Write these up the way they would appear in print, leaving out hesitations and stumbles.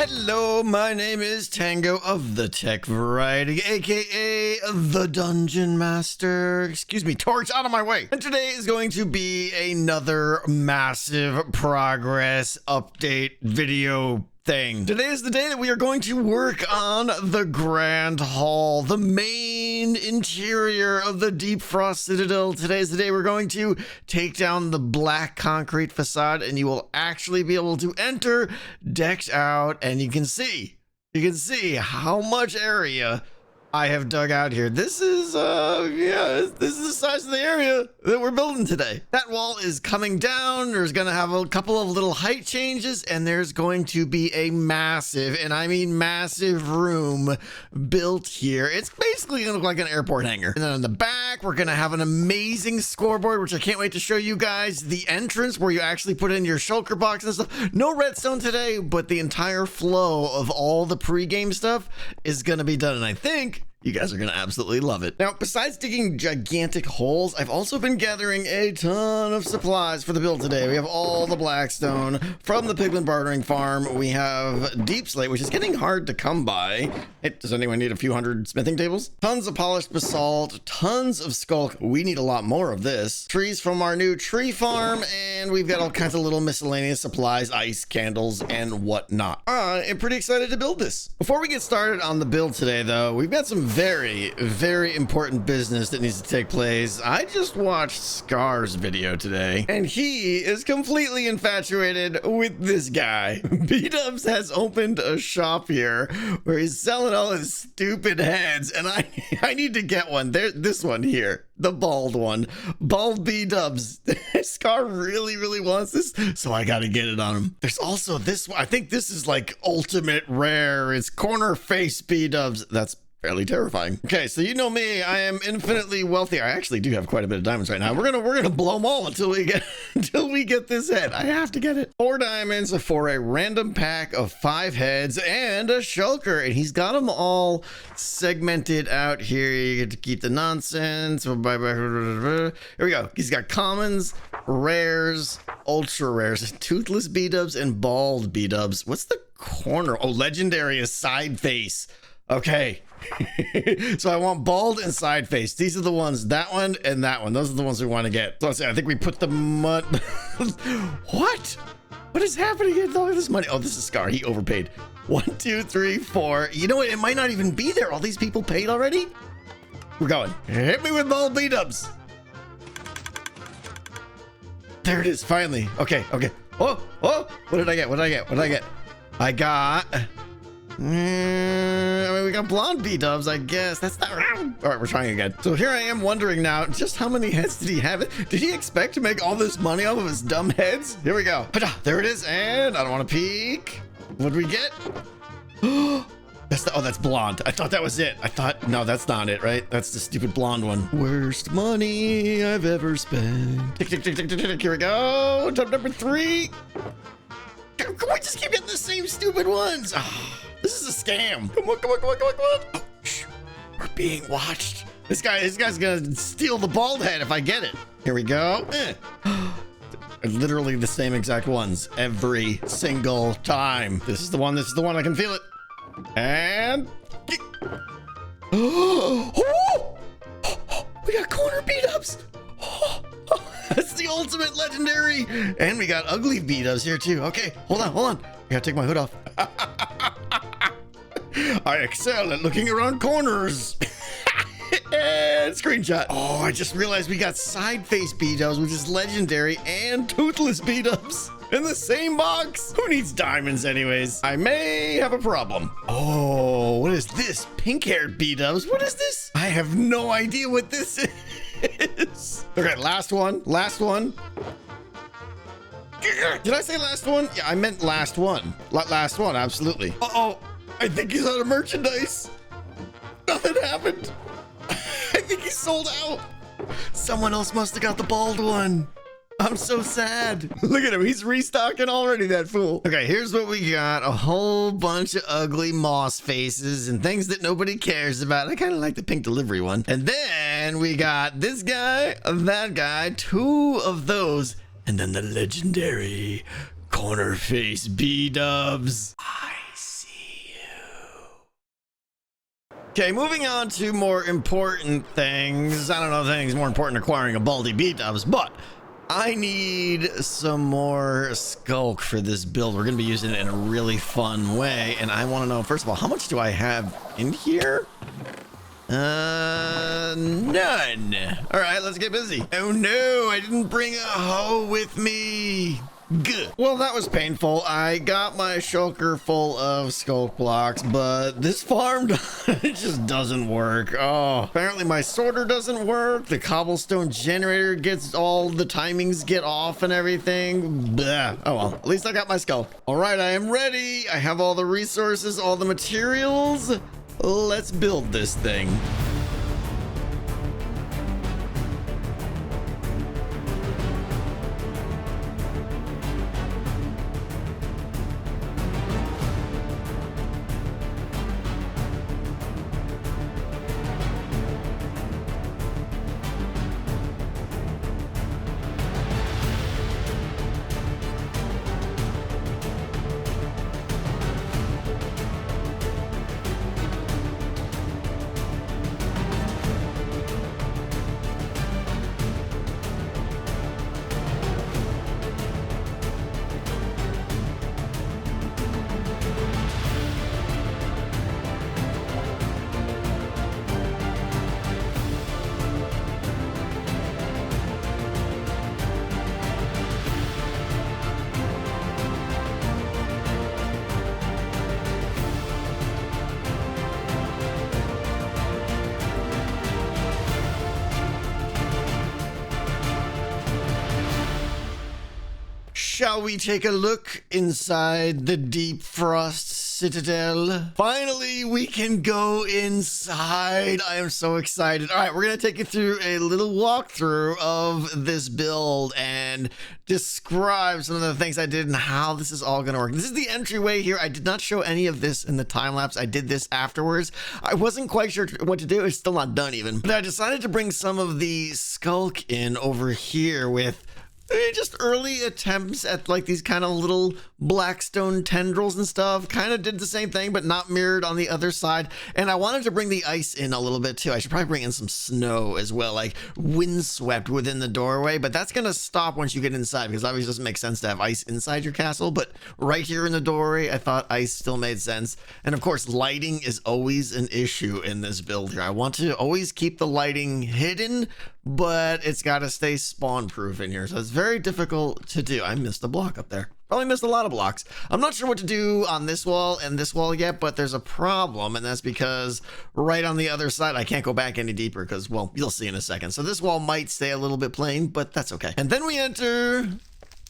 Hello, my name is Tango of the Tech Variety, aka the Dungeon Master. Excuse me, Torch, out of my way. And today is going to be another massive progress update video thing. Today is the day that we are going to work on the Grand Hall, the main interior of the Deep Frost Citadel. Today is the day we're going to take down the black concrete facade, and you will actually be able to enter decked out, and you can see how much area I have dug out here. This is this is the size of the area that we're building today. That wall is coming down. There's gonna have a couple of little height changes, and there's going to be a massive, and I mean massive, room built here. It's basically gonna look like an airport hangar. And then on the back, we're gonna have an amazing scoreboard, which I can't wait to show you guys. The entrance where you actually put in your shulker box and stuff. No redstone today, but the entire flow of all the pre-game stuff is gonna be done, and I think you guys are going to absolutely love it. Now, besides digging gigantic holes, I've also been gathering a ton of supplies for the build today. We have all the blackstone from the Piglin bartering farm. We have deep slate, which is getting hard to come by. Hey, does anyone need a few hundred smithing tables? Tons of polished basalt, tons of skulk. We need a lot more of this. Trees from our new tree farm, and we've got all kinds of little miscellaneous supplies, ice, candles, and whatnot. I'm pretty excited to build this. Before we get started on the build today, though, we've got some very important business that needs to take place. I just watched Scar's video today, and he is completely infatuated with this guy. B-Dubs has opened a shop here where he's selling all his stupid heads, and I need to get one. This one here, the bald one, bald B-Dubs. Scar really wants this, so I gotta get it on him. There's also this one. I think this is like ultimate rare. It's corner face B-Dubs. That's fairly terrifying. Okay, so you know me, I am infinitely wealthy. I actually do have quite a bit of diamonds right now. We're gonna blow them all until we get this head. I have to get it. 4 diamonds for a random pack of 5 heads and a shulker, and he's got them all segmented out here. You get to keep the nonsense. Here we go. He's got commons, rares, ultra rares, toothless B-dubs, and bald B-dubs. What's the corner? Oh, legendary is side face. Okay. So I want bald and side face. These are the ones, that one and that one. Those are the ones we want to get. So let's see, I think we put the mud. What is happening here with all this money? Oh, this is Scar. He overpaid. 1, 2, 3, 4. You know what? It might not even be there. All these people paid already. We're going. Hit me with bald B-dubs. There it is. Finally. Okay. Oh. What did I get? I got we got blonde B-dubs, I guess. That's not right. All right, we're trying again. So here I am wondering now, just how many heads did he have? Did he expect to make all this money off of his dumb heads? Here we go. There it is. And I don't want to peek. What did we get? That's blonde. I thought that was it. No, that's not it, right? That's the stupid blonde one. Worst money I've ever spent. Tick. Here we go. Top number 3. Can we just keep getting the same stupid ones? Oh, this is a scam. Come on. Oh, shh. We're being watched. This guy's gonna steal the bald head if I get it. Here we go. Literally the same exact ones every single time. This is the one. I can feel it. And we got corner B-dubs. That's the ultimate legendary. And we got ugly B-dubs here too. Okay, hold on. I gotta take my hood off. I excel at looking around corners. And screenshot. Oh, I just realized we got side face B-dubs, which is legendary, and toothless B-dubs in the same box. Who needs diamonds anyways? I may have a problem. Oh, what is this? Pink-haired B-dubs. What is this? I have no idea what this is. Okay, last one. Did I say last one? Yeah, I meant last one. Last one, absolutely. Uh-oh, I think he's out of merchandise. Nothing happened. I think he sold out. Someone else must have got the bald one. I'm so sad. Look at him. He's restocking already, that fool. Okay, here's what we got. A whole bunch of ugly moss faces and things that nobody cares about. I kind of like the pink delivery one. And then we got this guy, that guy, 2 of those. And then the legendary corner face B-dubs. I see Okay, moving on to more important things. I don't know if anything's more important than acquiring a Baldy B-dubs, but I need some more skulk for this build. We're going to be using it in a really fun way, and I want to know, first of all, how much do I have in here? None. All right, let's get busy. Oh no, I didn't bring a hoe with me. Good. Well, that was painful. I got my shulker full of skulk blocks, but this farm, it just doesn't work. Oh, apparently my sorter doesn't work. The cobblestone generator gets all the timings get off and everything. Blah. Oh well, at least I got my skulk. All right, I am ready. I have all the resources, all the materials. Let's build this thing. Shall we take a look inside the Deep Frost Citadel? Finally, we can go inside. I am so excited. All right, we're going to take you through a little walkthrough of this build and describe some of the things I did and how this is all going to work. This is the entryway here. I did not show any of this in the time lapse. I did this afterwards. I wasn't quite sure what to do. It's still not done even. But I decided to bring some of the skulk in over here with just early attempts at like these kind of little blackstone tendrils and stuff. Kind of did the same thing, but not mirrored on the other side. And I wanted to bring the ice in a little bit too. I should probably bring in some snow as well, like windswept within the doorway, but that's going to stop once you get inside because obviously it doesn't make sense to have ice inside your castle. But right here in the doorway, I thought ice still made sense. And of course, lighting is always an issue in this build here. I want to always keep the lighting hidden, but it's got to stay spawn proof in here. So it's very difficult to do. I missed a block up there. Probably missed a lot of blocks. I'm not sure what to do on this wall and this wall yet, but there's a problem, and that's because right on the other side, I can't go back any deeper because, well, you'll see in a second. So this wall might stay a little bit plain, but that's okay. And then we enter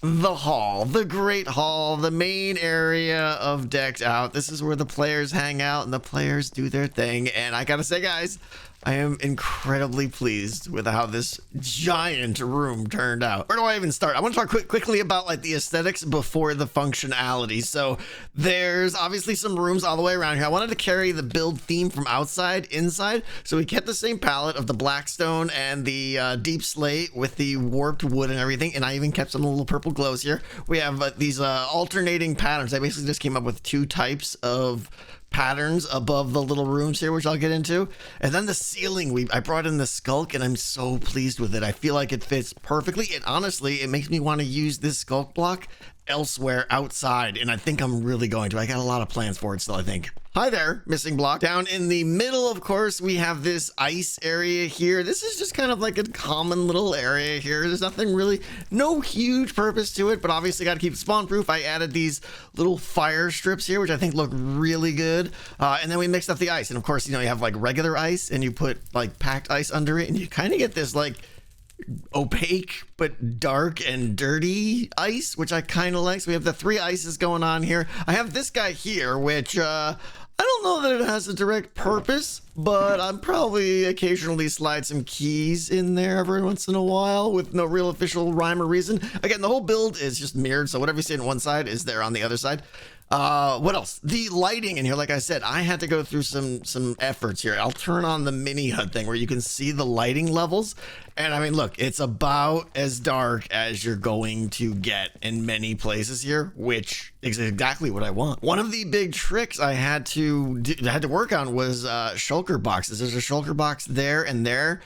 the hall, the great hall, the main area of Decked Out. This is where the players hang out and the players do their thing. And I gotta say, guys, I am incredibly pleased with how this giant room turned out. Where do I even start? I want to talk quickly about like the aesthetics before the functionality. So there's obviously some rooms all the way around here. I wanted to carry the build theme from outside inside. So we kept the same palette of the blackstone and the deep slate with the warped wood and everything. And I even kept some little purple glows here. We have these alternating patterns. I basically just came up with two types of patterns above the little rooms here, which I'll get into. And then the ceiling, I brought in the skulk and I'm so pleased with it. I feel like it fits perfectly, and honestly it makes me want to use this skulk block elsewhere outside, and I think I'm really going to. I got a lot of plans for it still, I think. Hi there, missing block. Down in the middle, of course, we have this ice area here. This is just kind of like a common little area here. There's nothing really, no huge purpose to it, but obviously got to keep it spawn proof. I added these little fire strips here, which I think look really good. And then we mixed up the ice. And of course, you know, you have like regular ice and you put like packed ice under it, and you kind of get this like opaque but dark and dirty ice, which I kind of like. So we have the three ices going on here. I have this guy here, which I don't know that it has a direct purpose, but I'm probably occasionally slide some keys in there every once in a while with no real official rhyme or reason. Again, the whole build is just mirrored, so whatever you see on one side is there on the other side. What else? The lighting in here, like I said, I had to go through some efforts here. I'll turn on the mini HUD thing where you can see the lighting levels, And I mean, look, it's about as dark as you're going to get in many places here, which is exactly what I want. One of the big tricks I had to work on was shulker boxes. There's a shulker box there and there,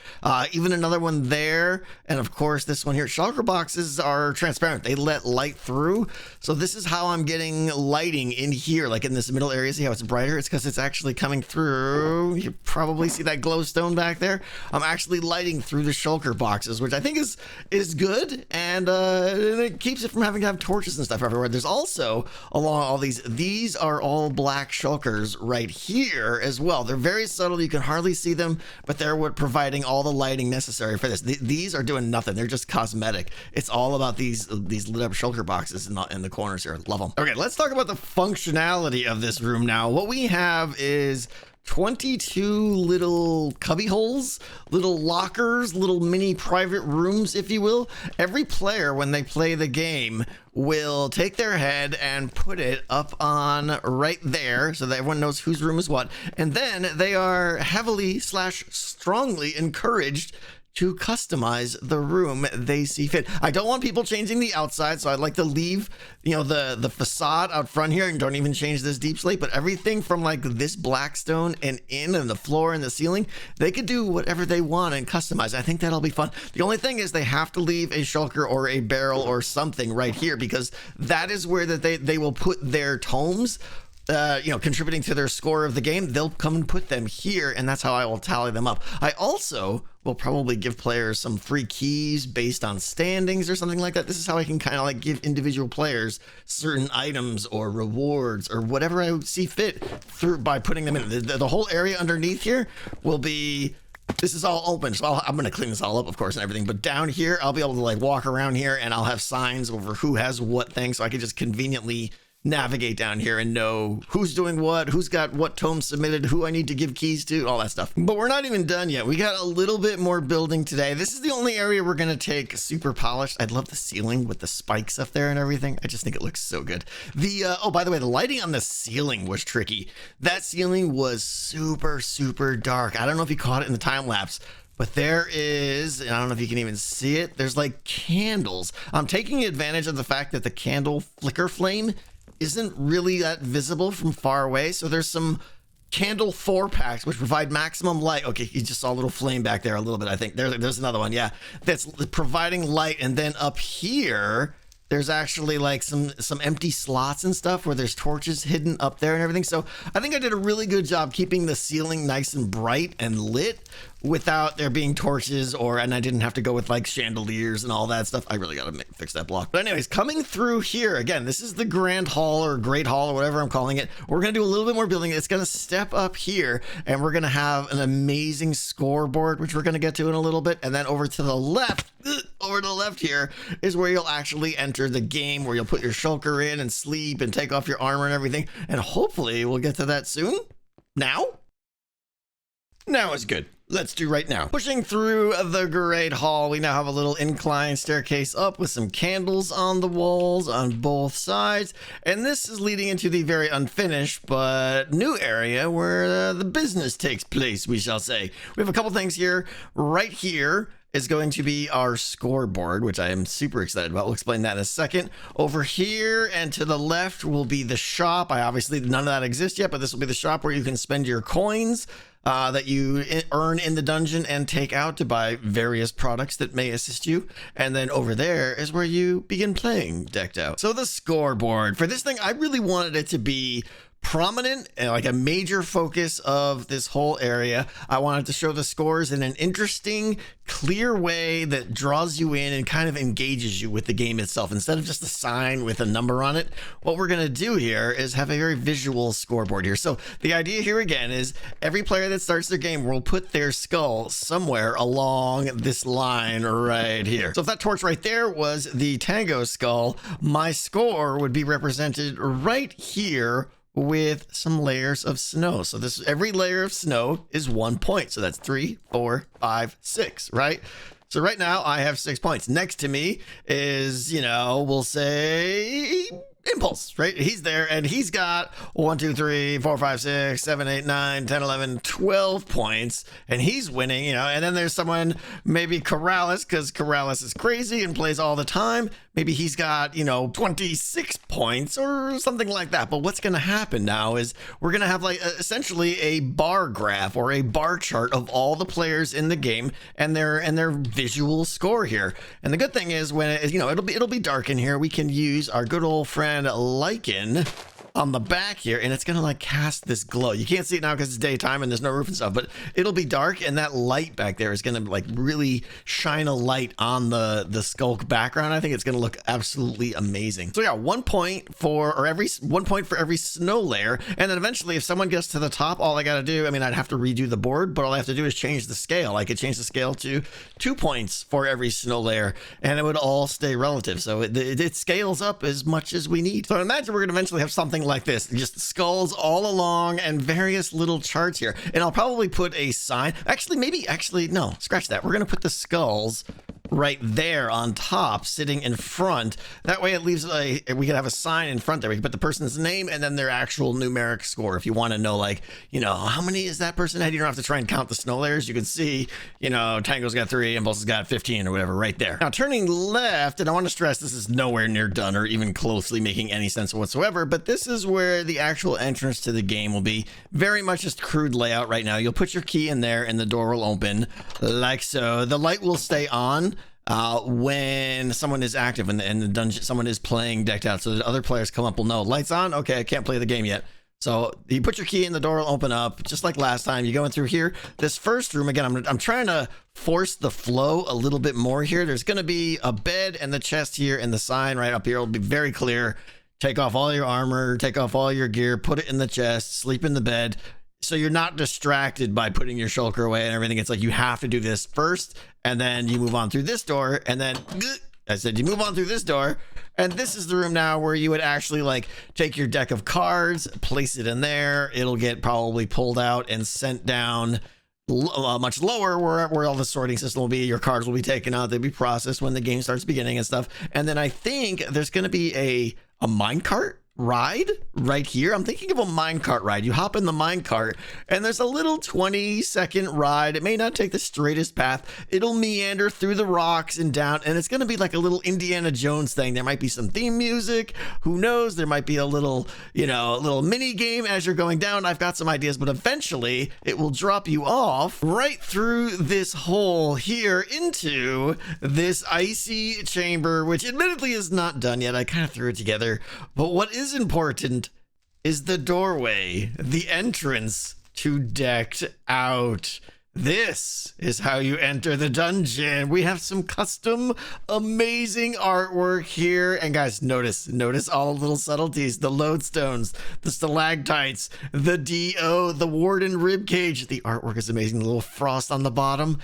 even another one there, and of course this one here. Shulker boxes are transparent. They let light through. So this is how I'm getting lighting in here, like in this middle area. See how it's brighter? It's because it's actually coming through. You probably see that glowstone back there. I'm actually lighting through the shulker boxes, which I think is good, and it keeps it from having to have torches and stuff everywhere. There's also along all these are all black shulkers right here as well. They're very subtle. You can hardly see them, but they're what providing all the lighting necessary for this. These are doing nothing. They're just cosmetic. It's all about these lit up shulker boxes in the corners here. Love them. Okay, let's talk about the functionality of this room now. What we have is 22 little cubby holes, little lockers, little mini private rooms, if you will. Every player, when they play the game, will take their head and put it up on right there so that everyone knows whose room is what. And then they are heavily / strongly encouraged to customize the room they see fit. I don't want people changing the outside, so I'd like to leave, you know, the facade out front here, and don't even change this deep slate, but everything from like this black stone and the floor and the ceiling, they could do whatever they want and customize. I think that'll be fun. The only thing is they have to leave a shulker or a barrel or something right here, because that is where they will put their tomes. You know, contributing to their score of the game. They'll come and put them here, and that's how I will tally them up. I also will probably give players some free keys based on standings or something like that. This is how I can kind of like give individual players certain items or rewards or whatever I see fit through by putting them in. The whole area underneath here will be. This is all open, so I'm going to clean this all up, of course, and everything. But down here, I'll be able to like walk around here, and I'll have signs over who has what thing, so I can just conveniently navigate down here and know who's doing what, who's got what tome submitted, who I need to give keys to, all that stuff. But we're not even done yet. We got a little bit more building today. This is the only area we're going to take super polished. I'd love the ceiling with the spikes up there and everything. I just think it looks so good. Oh, by the way, the lighting on the ceiling was tricky. That ceiling was super, super dark. I don't know if you caught it in the time lapse, but there is, and I don't know if you can even see it, there's like candles. I'm taking advantage of the fact that the candle flicker flame isn't really that visible from far away. So there's some candle 4-packs which provide maximum light. Okay, you just saw a little flame back there a little bit, I think. There's another one, yeah. That's providing light. And then up here, there's actually like some empty slots and stuff where there's torches hidden up there and everything. So I think I did a really good job keeping the ceiling nice and bright and lit without there being torches, and I didn't have to go with like chandeliers and all that stuff. I really got to fix that block. But anyways, coming through here, again, this is the Grand Hall or Great Hall or whatever I'm calling it. We're going to do a little bit more building. It's going to step up here, and we're going to have an amazing scoreboard, which we're going to get to in a little bit. And then over to the left here is where you'll actually enter the game, where you'll put your shulker in and sleep and take off your armor and everything. And hopefully we'll get to that soon. Now is good. Let's do right now. Pushing through the Great Hall, we now have a little incline staircase up with some candles on the walls on both sides. And this is leading into the very unfinished but new area where the business takes place, we shall say. We have a couple things here. Right here is going to be our scoreboard, which I am super excited about. We'll explain that in a second. Over here and to the left will be the shop. Obviously, none of that exists yet, but this will be the shop where you can spend your coins that you earn in the dungeon and take out to buy various products that may assist you. And then over there is where you begin playing decked out. So the scoreboard. For this thing, I really wanted it to be prominent and like a major focus of this whole area. I wanted to show the scores in an interesting, clear way that draws you in and kind of engages you with the game itself. Instead of just a sign with a number on it, what we're going to do here is have a very visual scoreboard here. So the idea here again is every player that starts their game will put their skull somewhere along this line right here. So if that torch right there was the Tango skull, my score would be represented right here with some layers of snow. So every layer of snow is 1 point. So that's 3, 4, 5, 6, right? So right now I have 6 points. Next to me is, we'll say Impulse, right? He's there, and he's got 1, 2, 3, 4, 5, 6, 7, 8, 9, 10, 11, 12 points, and he's winning, you know. And then there's someone, maybe Corrales, because Corrales is crazy and plays all the time. Maybe he's got, you know, 26 points or something like that. But what's going to happen now is we're going to have like essentially a bar graph or a bar chart of all the players in the game and their visual score here. And the good thing is when it, you know, it'll be dark in here, we can use our good old friend Lichen on the back here, and it's gonna like cast this glow. You can't see it now because it's daytime and there's no roof and stuff, but it'll be dark, and that light back there is gonna like really shine a light on the skulk background. I think it's gonna look absolutely amazing. So yeah, 1 point for every snow layer, and then eventually if someone gets to the top, all I gotta do, I mean, I'd have to redo the board, but all I have to do is change the scale. I could change the scale to 2 points for every snow layer, and it would all stay relative. So it scales up as much as we need. So imagine we're gonna eventually have something like this, just skulls all along and various little charts here. And I'll probably put a sign. Actually, no, scratch that. We're going to put the skulls right there on top, sitting in front. That way it leaves we could have a sign in front there. We can put the person's name and then their actual numeric score. If you want to know, like, you know, how many is that person had? You don't have to try and count the snow layers. You can see, you know, Tango's got 3, Impulse has got 15 or whatever right there. Now turning left, and I want to stress this is nowhere near done or even closely making any sense whatsoever, but this is where the actual entrance to the game will be. Very much just crude layout right now. You'll put your key in there and the door will open like so. The light will stay on when someone is active and the dungeon, someone is playing decked out, so that other players come up will know lights on. Okay, I can't play the game yet. So you put your key in, the door will open up just like last time. You go in through here. This first room, again, I'm trying to force the flow a little bit more here. There's going to be a bed and the chest here, and the sign right up here will be very clear. Take off all your armor, take off all your gear, put it in the chest, sleep in the bed. So you're not distracted by putting your shulker away and everything. It's like you have to do this first, and then you move on through this door, and then I said you move on through this door, and this is the room now where you would actually like take your deck of cards, place it in there. It'll get probably pulled out and sent down much lower where all the sorting system will be. Your cards will be taken out, they'll be processed when the game starts beginning and stuff. And then I think there's going to be a minecart ride right here. I'm thinking of a minecart ride. You hop in the minecart and there's a little 20-second ride. It may not take the straightest path. It'll meander through the rocks and down, and it's going to be like a little Indiana Jones thing. There might be some theme music. Who knows? There might be a little, you know, a little mini game as you're going down. I've got some ideas, but eventually it will drop you off right through this hole here into this icy chamber, which admittedly is not done yet. I kind of threw it together, but what is important is the doorway, the entrance to Decked Out. This is how you enter the dungeon. We have some custom amazing artwork here, and guys, notice all the little subtleties, the lodestones, the stalactites, the DO, the warden ribcage. The artwork is amazing. The little frost on the bottom.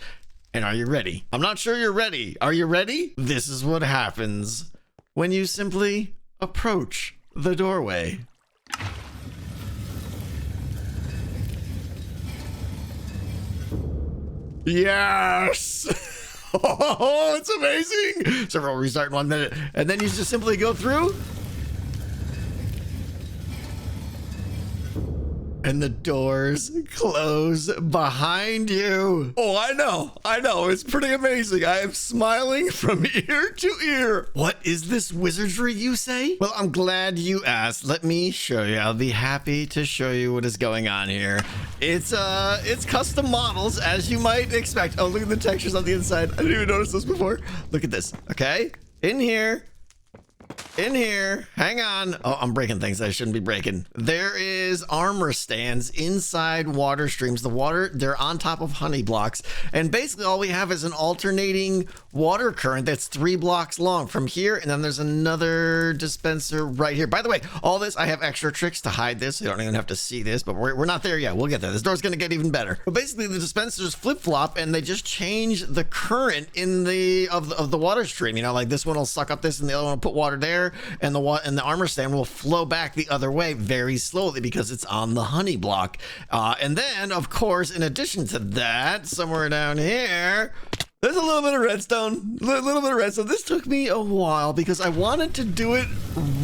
And are you ready? I'm not sure you're ready. Are you ready? This is what happens when you simply approach the doorway. Yes! Oh, it's amazing! So we'll restart in 1 minute, and then you just simply go through. And the doors close behind you. Oh, I know. It's pretty amazing. I am smiling from ear to ear. What is this wizardry, you say? Well, I'm glad you asked. Let me show you. I'll be happy to show you what is going on here. It's custom models, as you might expect. Oh, look at the textures on the inside. I didn't even notice this before. Look at this. Okay, in here, hang on. Oh, I'm breaking things I shouldn't be breaking. There is armor stands inside water streams. The water, they're on top of honey blocks, and basically all we have is an alternating water current that's 3 blocks long from here, and then there's another dispenser right here. By the way, all this, I have extra tricks to hide this, so you don't even have to see this, but we're not there yet. We'll get there. This door's gonna get even better. But basically the dispensers flip-flop, and they just change the current in the of the water stream. You know, like this one will suck up this and the other one will put water there, and the armor stand will flow back the other way very slowly because it's on the honey block. And then, of course, in addition to that, somewhere down here, There's a little bit of redstone, This took me a while because I wanted to do it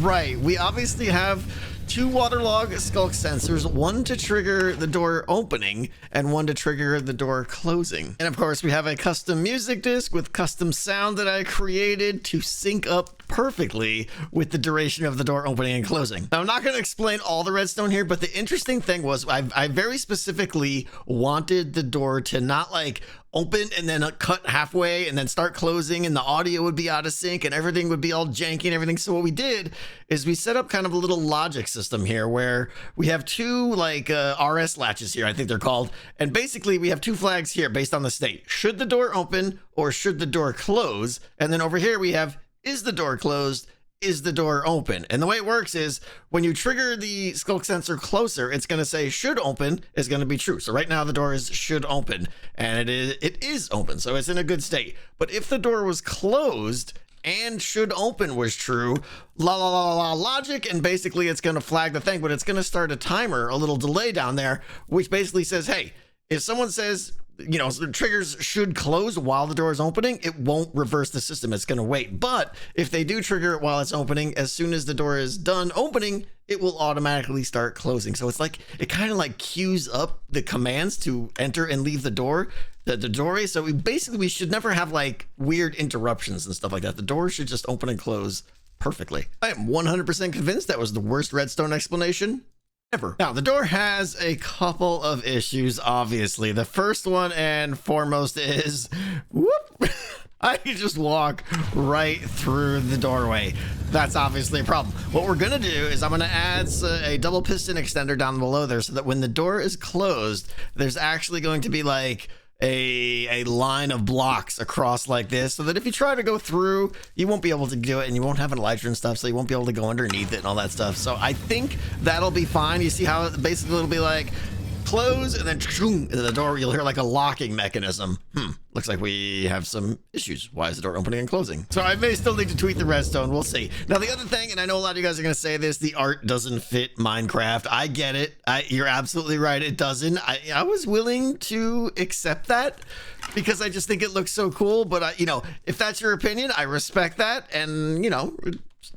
right. We obviously have 2 waterlog skulk sensors, one to trigger the door opening and one to trigger the door closing. And of course, we have a custom music disc with custom sound that I created to sync up perfectly with the duration of the door opening and closing. Now, I'm not going to explain all the redstone here, but the interesting thing was I very specifically wanted the door to not like open and then cut halfway and then start closing, and the audio would be out of sync and everything would be all janky and everything. So what we did is we set up kind of a little logic system here where we have 2 like RS latches here, I think they're called. And basically we have 2 flags here based on the state. Should the door open or should the door close? And then over here we have, is the door closed? Is the door open? And the way it works is when you trigger the skulk sensor closer, it's going to say should open is going to be true. So right now the door is should open, and it is open. So it's in a good state. But if the door was closed and should open was true, logic, and basically it's going to flag the thing, but it's going to start a timer, a little delay down there, which basically says, hey, if someone says, you know, the triggers should close while the door is opening, it won't reverse the system. It's going to wait. But if they do trigger it while it's opening, as soon as the door is done opening, it will automatically start closing. So it's like, it kind of like queues up the commands to enter and leave the door, the doorway. So we should never have like weird interruptions and stuff like that. The door should just open and close perfectly. I am 100% convinced that was the worst redstone explanation ever. Now, the door has a couple of issues, obviously. The first one and foremost is, whoop, I can just walk right through the doorway. That's obviously a problem. What we're gonna do is I'm gonna add a double piston extender down below there so that when the door is closed, there's actually going to be like a line of blocks across like this, so that if you try to go through, you won't be able to do it, and you won't have an elytra and stuff, so you won't be able to go underneath it and all that stuff. So I think that'll be fine. You see how basically it'll be like close and then the door, you'll hear like a locking mechanism. Looks like we have some issues. Why is the door opening and closing? So I may still need to tweak the redstone. We'll see. Now, the other thing, and I know a lot of you guys are going to say this, the art doesn't fit Minecraft. I get it. You're absolutely right. It doesn't. I was willing to accept that because I just think it looks so cool. But, you know, if that's your opinion, I respect that. And, you know,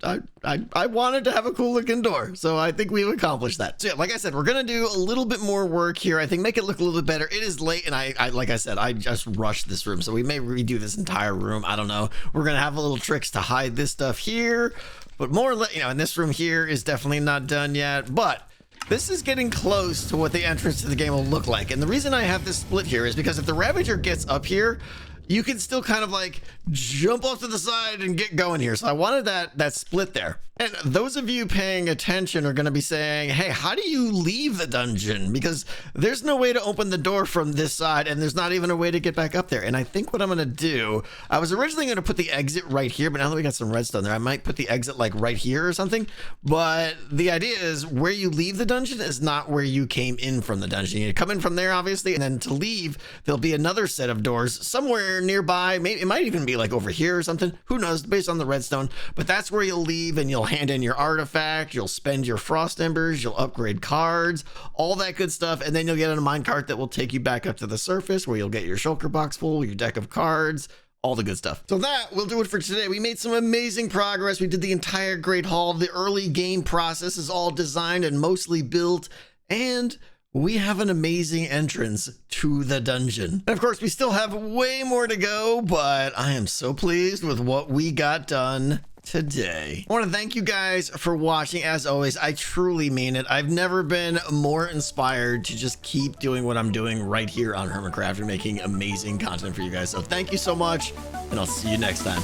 I wanted to have a cool looking door, so I think we've accomplished that. So yeah, like I said, we're gonna do a little bit more work here. I think make it look a little bit better. It is late, and I like I said, I just rushed this room, so we may redo this entire room. I don't know. We're gonna have a little tricks to hide this stuff here, but more, you know, and this room here is definitely not done yet, but this is getting close to what the entrance to the game will look like. And the reason I have this split here is because if the Ravager gets up here, you can still kind of like jump off to the side and get going here. So I wanted that split there. And those of you paying attention are going to be saying, hey, how do you leave the dungeon? Because there's no way to open the door from this side, and there's not even a way to get back up there. And I think what I'm going to do, I was originally going to put the exit right here, but now that we got some redstone there, I might put the exit like right here or something. But the idea is where you leave the dungeon is not where you came in from the dungeon. You come in from there, obviously, and then to leave, there'll be another set of doors somewhere nearby. Maybe it might even be like over here or something. Who knows, based on the redstone. But that's where you'll leave, and you'll hand in your artifact, you'll spend your frost embers, you'll upgrade cards, all that good stuff, and then you'll get on a minecart that will take you back up to the surface where you'll get your shulker box full, your deck of cards, all the good stuff. So that will do it for today. We made some amazing progress. We did the entire Great Hall. The early game process is all designed and mostly built, and we have an amazing entrance to the dungeon. And of course, we still have way more to go, but I am so pleased with what we got done today. I want to thank you guys for watching. As always, I truly mean it. I've never been more inspired to just keep doing what I'm doing right here on Hermitcraft and making amazing content for you guys. So thank you so much, and I'll see you next time.